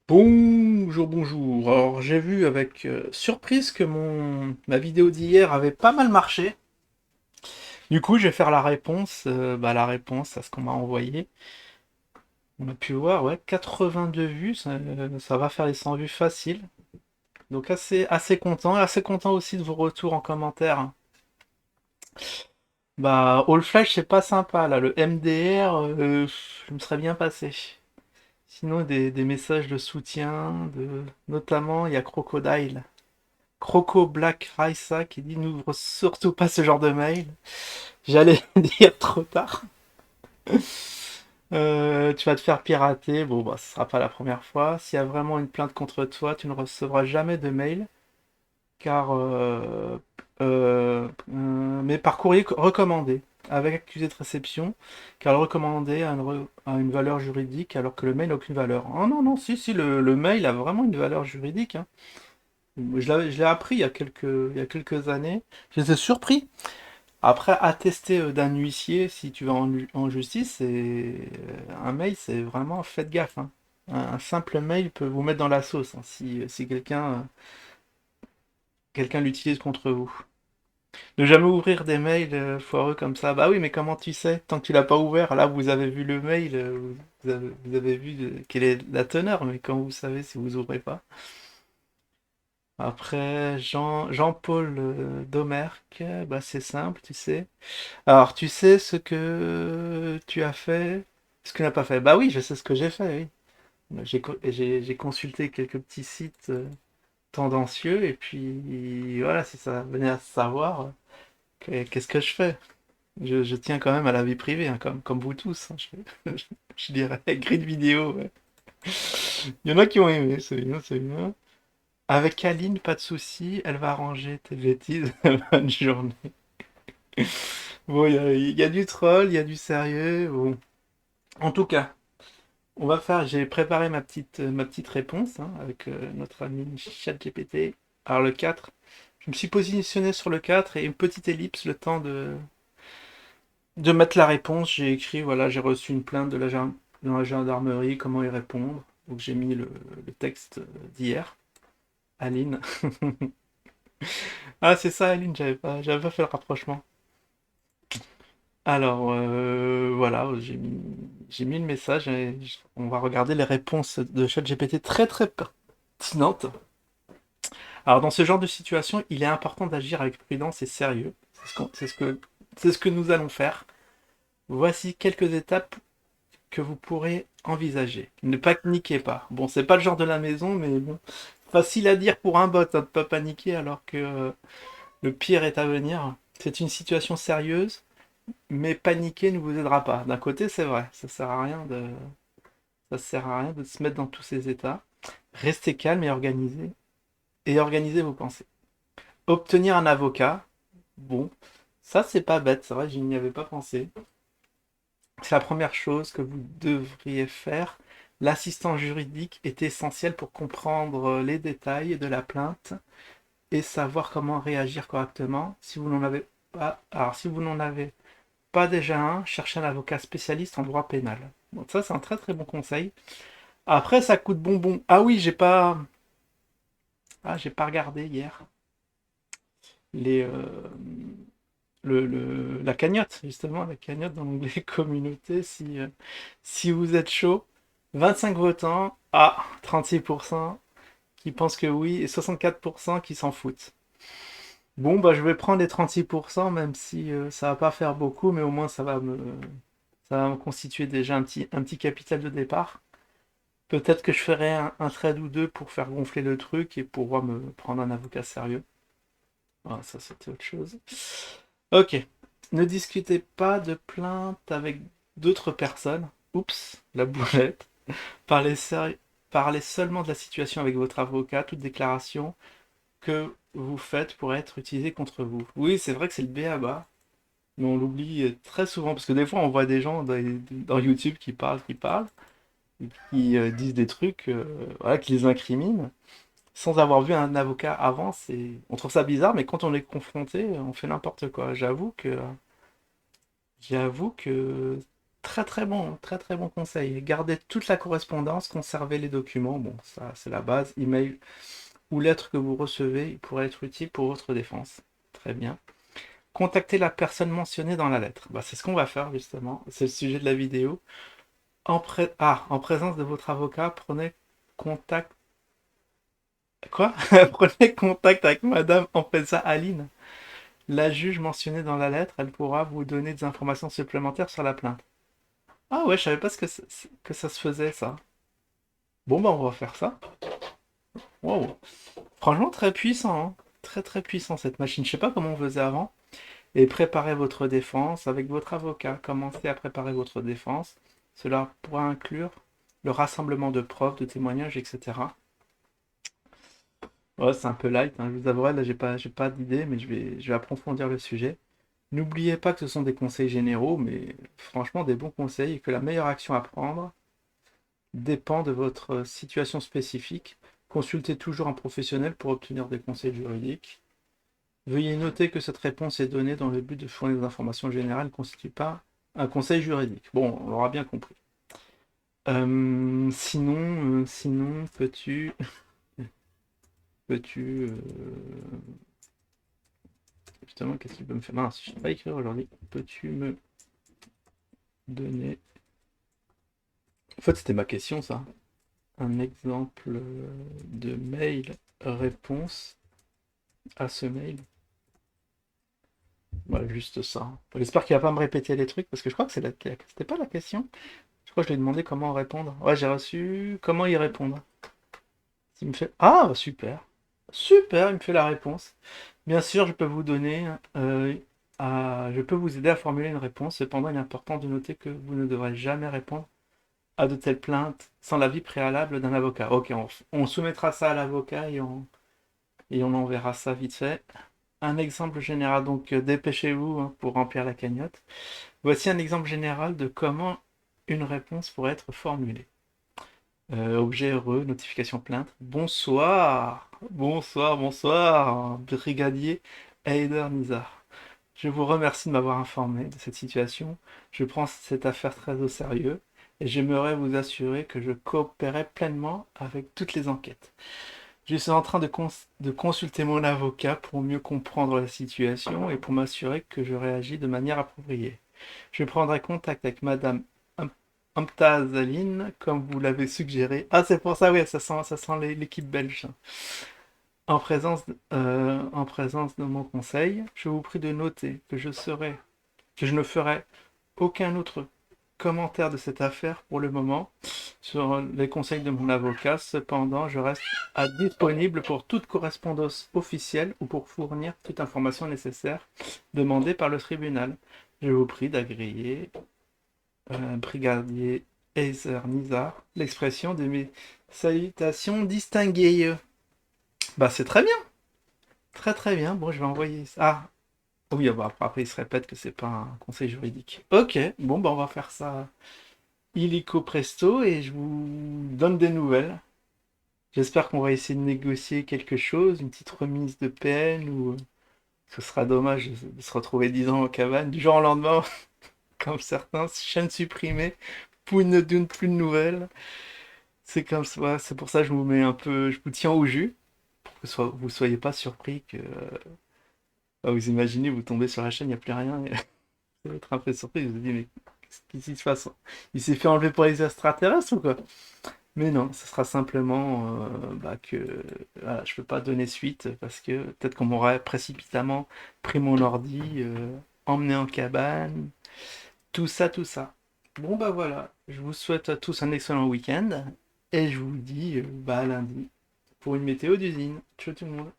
Bonjour, bonjour. Alors, j'ai vu avec surprise que ma vidéo d'hier avait pas mal marché. Du coup, je vais faire la réponse à ce qu'on m'a envoyé. On a pu voir, ouais, 82 vues, ça va faire les 100 vues faciles. Donc assez content aussi de vos retours en commentaire. Bah, All Flash, c'est pas sympa, là, le MDR, je me serais bien passé. Sinon, des messages de soutien, notamment, il y a Crocodile. Croco Black Raissa qui dit n'ouvre surtout pas ce genre de mail. J'allais dire trop tard. Tu vas te faire pirater. Bon, bah, ce sera pas la première fois. S'il y a vraiment une plainte contre toi, tu ne recevras jamais de mail. Car. Mais par courrier recommandé. Avec accusé de réception. Car le recommandé a une valeur juridique alors que le mail n'a aucune valeur. Oh non, non, si, si, le mail a vraiment une valeur juridique, hein. Je l'ai appris il y a quelques années. J'étais surpris. Après, attester d'un huissier, si tu vas en justice, un mail, c'est vraiment, faites gaffe, hein. Un simple mail peut vous mettre dans la sauce, hein, si quelqu'un l'utilise contre vous. Ne jamais ouvrir des mails foireux comme ça. Bah oui, mais comment tu sais? Tant que tu l'as pas ouvert, là, vous avez vu le mail, vous avez vu quelle est la teneur, mais quand vous savez si vous ouvrez pas. Après, Jean-Paul Domergue, bah c'est simple, tu sais. Alors, tu sais ce que tu as fait, ce que tu n'as pas fait. Bah oui, je sais ce que j'ai fait, oui. J'ai consulté quelques petits sites tendancieux, et puis voilà, si ça venait à se savoir, qu'est-ce que je fais? Je tiens quand même à la vie privée, hein, comme vous tous, hein, je dirais, grid vidéo, ouais. Il y en a qui ont aimé, c'est bien, c'est bien. Avec Aline, pas de souci, elle va arranger tes bêtises. Bonne journée. Bon, il y a du troll, il y a du sérieux. Bon. En tout cas, j'ai préparé ma petite réponse, hein, avec notre ami ChatGPT. Alors le 4, je me suis positionné sur le 4 et une petite ellipse, le temps de mettre la réponse. J'ai écrit, voilà, j'ai reçu une plainte dans la gendarmerie, comment y répondre. Donc j'ai mis le texte d'hier. Aline. Ah, c'est ça, Aline, j'avais pas fait le rapprochement. Alors, voilà, j'ai mis le message et on va regarder les réponses de ChatGPT très très pertinentes. Alors, dans ce genre de situation, il est important d'agir avec prudence et sérieux. C'est ce que nous allons faire. Voici quelques étapes que vous pourrez envisager. Ne paniquez pas. Bon, c'est pas le genre de la maison, mais bon, facile à dire pour un bot, hein, de pas paniquer alors que le pire est à venir. C'est une situation sérieuse. Mais paniquer ne vous aidera pas. D'un côté, c'est vrai, ça sert à rien de se mettre dans tous ces états. Restez calme et organisez vos pensées. Obtenir un avocat, bon, ça c'est pas bête, c'est vrai, je n'y avais pas pensé. C'est la première chose que vous devriez faire. L'assistant juridique est essentiel pour comprendre les détails de la plainte et savoir comment réagir correctement. Si vous n'en avez pas, alors si vous n'en avez pas déjà un, cherchez un avocat spécialiste en droit pénal. Bon, ça, c'est un très très bon conseil. Après, ça coûte bonbon. Ah oui, j'ai pas regardé hier les, la cagnotte, justement, la cagnotte dans l'onglet communauté. Si vous êtes chaud, 25 votants à 36% qui pensent que oui et 64% qui s'en foutent. Bon, bah, je vais prendre les 36%, même si ça va pas faire beaucoup, mais au moins ça va me constituer déjà un petit capital de départ. Peut-être que je ferai un trade ou deux pour faire gonfler le truc et pouvoir me prendre un avocat sérieux. Ah, ça, c'était autre chose. Ok. Ne discutez pas de plainte avec d'autres personnes. Oups, la boulette. Parlez, parlez seulement de la situation avec votre avocat. Toute déclaration que vous faites pourrait être utilisée contre vous. Oui, c'est vrai que c'est le b.a.-ba, mais on l'oublie très souvent parce que des fois on voit des gens dans YouTube qui parlent, et qui disent des trucs, voilà, qui les incriminent sans avoir vu un avocat avant. On trouve ça bizarre, mais quand on est confronté, on fait n'importe quoi. J'avoue que très très bon conseil. Gardez toute la correspondance, conservez les documents. Bon, ça c'est la base. Email ou lettres que vous recevez, il pourrait être utile pour votre défense. Très bien. Contactez la personne mentionnée dans la lettre. Bah, c'est ce qu'on va faire justement. C'est le sujet de la vidéo. En présence de votre avocat, prenez contact. Quoi? Prenez contact avec Madame Ampeza Aline. La juge mentionnée dans la lettre, elle pourra vous donner des informations supplémentaires sur la plainte. Ah ouais, je savais pas que ça se faisait ça. Bon bah on va faire ça. Wow. Franchement très puissant, hein. Très très puissant cette machine. Je sais pas comment on faisait avant. Et préparez votre défense avec votre avocat. Commencez à préparer votre défense. Cela pourra inclure le rassemblement de preuves, de témoignages, etc. Ouais, c'est un peu light, hein, je vous avouerai, là j'ai pas d'idée, mais je vais approfondir le sujet. N'oubliez pas que ce sont des conseils généraux, mais franchement des bons conseils et que la meilleure action à prendre dépend de votre situation spécifique. Consultez toujours un professionnel pour obtenir des conseils juridiques. Veuillez noter que cette réponse est donnée dans le but de fournir des informations générales, ne constitue pas un conseil juridique. Bon, on l'aura bien compris. Sinon, peux-tu, justement, qu'est-ce qu'il peut me faire? Non, je ne sais pas écrire aujourd'hui. Peux-tu me donner... En fait, c'était ma question, ça. Un exemple de mail réponse à ce mail. Voilà, juste ça. J'espère qu'il va pas me répéter les trucs, parce que je crois que c'était pas la question. Je crois que je lui ai demandé comment répondre. Ouais, j'ai reçu comment y répondre. Il me fait... Ah, bah, super. Super, il me fait la réponse. Bien sûr, je peux vous donner... je peux vous aider à formuler une réponse. Cependant, il est important de noter que vous ne devrez jamais répondre à de telles plaintes sans l'avis préalable d'un avocat. Ok, on soumettra ça à l'avocat et on enverra ça vite fait. Un exemple général, donc dépêchez-vous hein, pour remplir la cagnotte. Voici un exemple général de comment une réponse pourrait être formulée. Objet heureux, notification plainte. Bonsoir, bonsoir, bonsoir, brigadier Heider Nizar. Je vous remercie de m'avoir informé de cette situation. Je prends cette affaire très au sérieux et j'aimerais vous assurer que je coopérerai pleinement avec toutes les enquêtes. Je suis en train de consulter mon avocat pour mieux comprendre la situation et pour m'assurer que je réagis de manière appropriée. Je prendrai contact avec Madame Amtazaline, comme vous l'avez suggéré. Ah, c'est pour ça, oui, ça sent l'équipe belge. En présence de mon conseil, je vous prie de noter que je ne ferai aucun autre commentaire de cette affaire pour le moment sur les conseils de mon avocat. Cependant, je reste disponible pour toute correspondance officielle ou pour fournir toute information nécessaire demandée par le tribunal. Je vous prie d'agréer, brigadier Heiser Nizar, l'expression de mes salutations distinguées. Bah c'est très bien, très très bien. Bon, je vais envoyer ça. Ah, oui, bah, après il se répète que c'est pas un conseil juridique. Ok, bon bah on va faire ça illico presto et je vous donne des nouvelles. J'espère qu'on va essayer de négocier quelque chose, une petite remise de peine ou ce sera dommage de se retrouver 10 ans en cabane du jour au lendemain, comme certains, chaîne supprimée, plus de nouvelles. C'est comme ça, ouais, c'est pour ça que je vous mets un peu, je vous tiens au jus, pour que vous soyez pas surpris que, vous imaginez, vous tombez sur la chaîne, il n'y a plus rien, et vous allez être un peu surpris, vous vous dites, mais qu'est-ce qui se passe? Il s'est fait enlever pour les extraterrestres ou quoi? Mais non, ce sera simplement que voilà, je peux pas donner suite parce que peut-être qu'on m'aurait précipitamment pris mon ordi, emmené en cabane, tout ça, tout ça. Bon bah voilà, je vous souhaite à tous un excellent week-end et je vous dis à lundi pour une météo d'usine. Ciao tout le monde.